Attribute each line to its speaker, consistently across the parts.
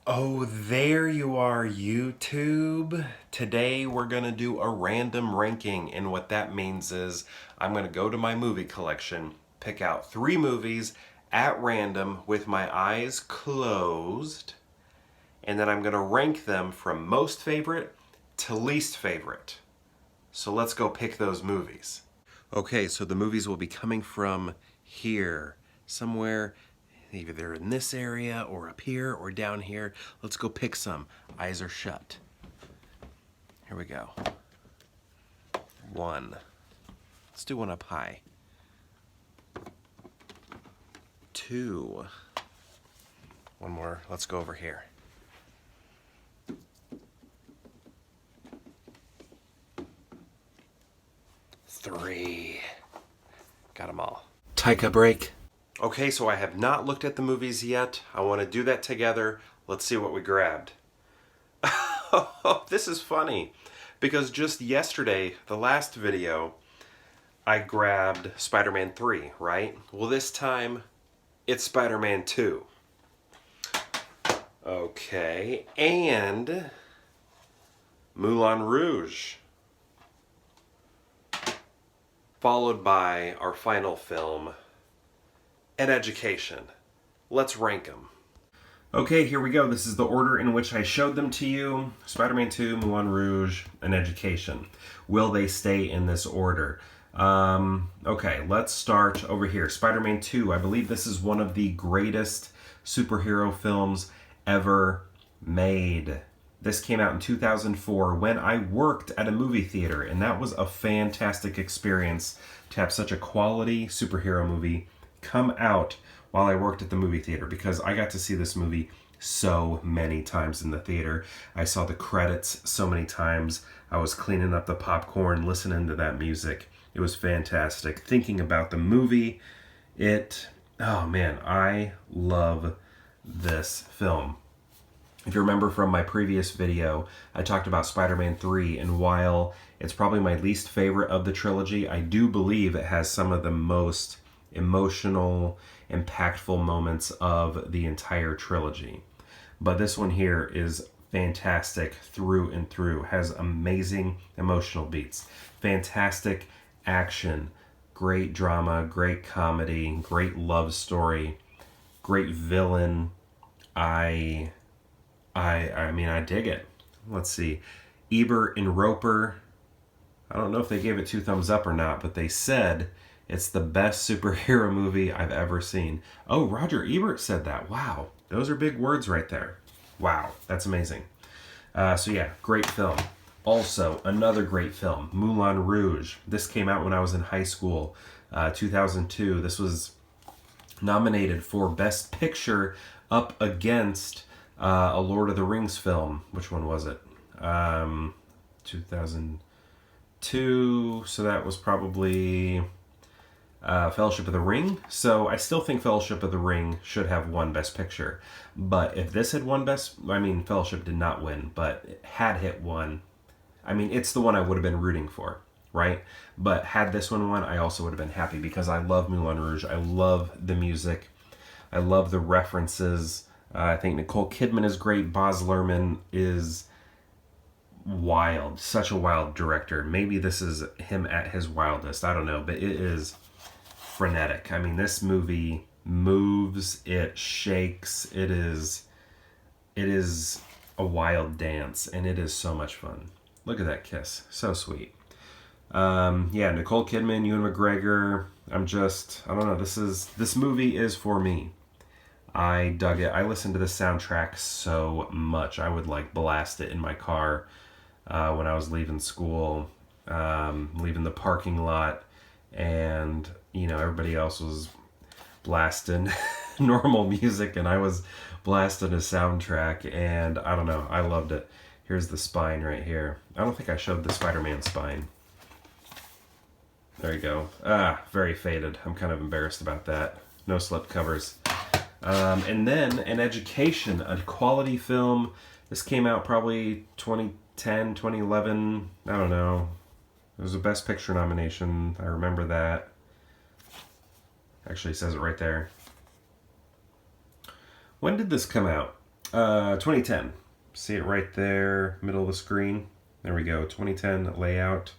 Speaker 1: Oh, there you are, YouTube. Today we're going to do a random ranking, and what that means is I'm going to go to my movie collection, pick out 3 movies at random with my eyes closed, and then I'm going to rank them from most favorite to least favorite. So let's go pick those movies. Okay, so the movies will be coming from here, somewhere either they're in this area or up here or down here. Let's go pick some. Eyes are shut. Here we go. 1. Let's do one up high. 2. One more. Let's go over here. 3. Got them all. Take a break. Okay, so I have not looked at the movies yet. I want to do that together. Let's see what we grabbed. This is funny because just yesterday, the last video, I grabbed Spider-Man 3, right? Well, this time it's Spider-Man 2. Okay, and Moulin Rouge. Followed by our final film, An Education. Let's rank them. Okay, here we go. This is the order in which I showed them to you. Spider-Man 2, Moulin Rouge, An Education. Will they stay in this order? Okay, let's start over here. Spider-Man 2, I believe this is one of the greatest superhero films ever made. This came out in 2004 when I worked at a movie theater, and that was a fantastic experience to have such a quality superhero movie come out while I worked at the movie theater, because I got to see this movie so many times in the theater. I saw the credits so many times. I was cleaning up the popcorn, listening to that music. It was fantastic. Thinking about the movie, oh man, I love this film. If you remember from my previous video, I talked about Spider-Man 3, and while it's probably my least favorite of the trilogy, I do believe it has some of the most emotional, impactful moments of the entire trilogy. But this one here is fantastic through and through. Has amazing emotional beats, fantastic action, great drama, great comedy, great love story, great villain. I mean, I dig it. Let's see. Ebert and Roper, I don't know if they gave it 2 thumbs up or not, but they said it's the best superhero movie I've ever seen. Oh, Roger Ebert said that. Wow. Those are big words right there. Wow. That's amazing. So yeah, great film. Also, another great film, Moulin Rouge. This came out when I was in high school, 2002. This was nominated for Best Picture up against a Lord of the Rings film. Which one was it? 2002. So that was probably Fellowship of the Ring. So I still think Fellowship of the Ring should have won Best Picture. But if this had won Fellowship did not win, but it had hit one. It's the one I would have been rooting for, right? But had this one won, I also would have been happy because I love Moulin Rouge. I love the music. I love the references. I think Nicole Kidman is great. Baz Luhrmann is wild. Such a wild director. Maybe this is him at his wildest. I don't know. But it is frenetic. This movie moves. It shakes. It is a wild dance. And it is so much fun. Look at that kiss. So sweet. Yeah, Nicole Kidman, Ewan McGregor. I don't know. This movie is for me. I dug it. I listened to the soundtrack so much. I would blast it in my car when I was leaving school, leaving the parking lot, and everybody else was blasting normal music, and I was blasting a soundtrack, and I don't know. I loved it. Here's the spine right here. I don't think I showed the Spider-Man spine. There you go. Very faded. I'm kind of embarrassed about that. No slip covers. And then An Education, a quality film. This came out probably 2010, 2011. I don't know. It was a Best Picture nomination. I remember that. Actually, it says it right there. When did this come out? 2010. See it right there, middle of the screen. There we go, 2010 layout.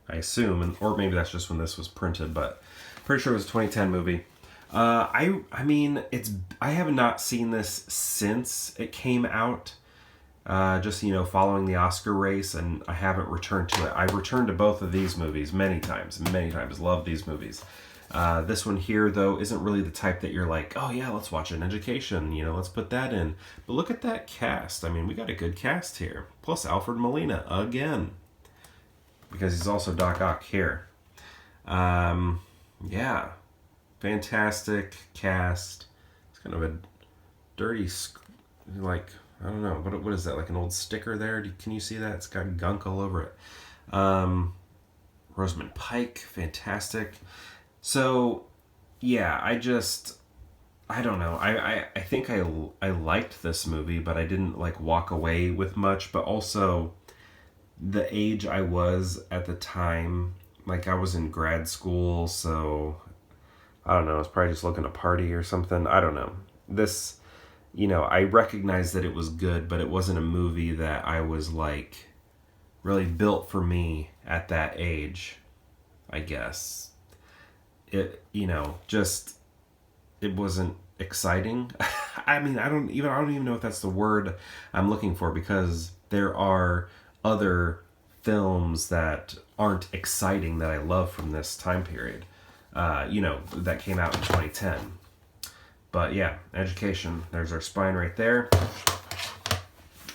Speaker 1: I assume, or maybe that's just when this was printed, but pretty sure it was a 2010 movie. I mean, I have not seen this since it came out. Just, following the Oscar race, and I haven't returned to it. I've returned to both of these movies many times. Love these movies. This one here, though, isn't really the type that you're like, oh yeah, let's watch An Education, let's put that in. But look at that cast. I mean, we got a good cast here. Plus Alfred Molina, again. Because he's also Doc Ock here. Yeah. Fantastic cast. It's kind of a dirty, I don't know, what is that, like an old sticker there? Can you see that? It's got gunk all over it. Rosamund Pike, fantastic. So, yeah, I don't know. I think I liked this movie, but I didn't, walk away with much. But also, the age I was at the time, I was in grad school, so, I don't know, I was probably just looking to party or something. I don't know. This... I recognized that it was good, but it wasn't a movie that I was really built for me at that age, I guess. It, it wasn't exciting. I mean, I don't even know if that's the word I'm looking for, because there are other films that aren't exciting that I love from this time period, that came out in 2010. But yeah, Education. There's our spine right there.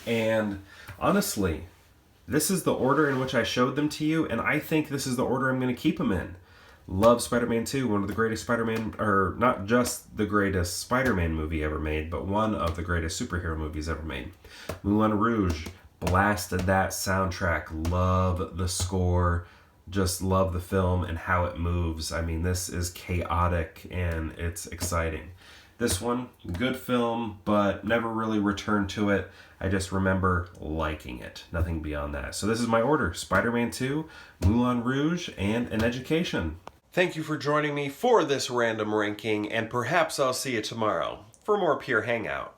Speaker 1: And honestly, this is the order in which I showed them to you, and I think this is the order I'm going to keep them in. Love Spider-Man 2, one of the greatest Spider-Man, or not just the greatest Spider-Man movie ever made, but one of the greatest superhero movies ever made. Moulin Rouge, blasted that soundtrack. Love the score. Just love the film and how it moves. I mean, this is chaotic and it's exciting. This one, good film, but never really returned to it. I just remember liking it. Nothing beyond that. So this is my order. Spider-Man 2, Moulin Rouge, and An Education. Thank you for joining me for this random ranking, and perhaps I'll see you tomorrow for more pure Hangout.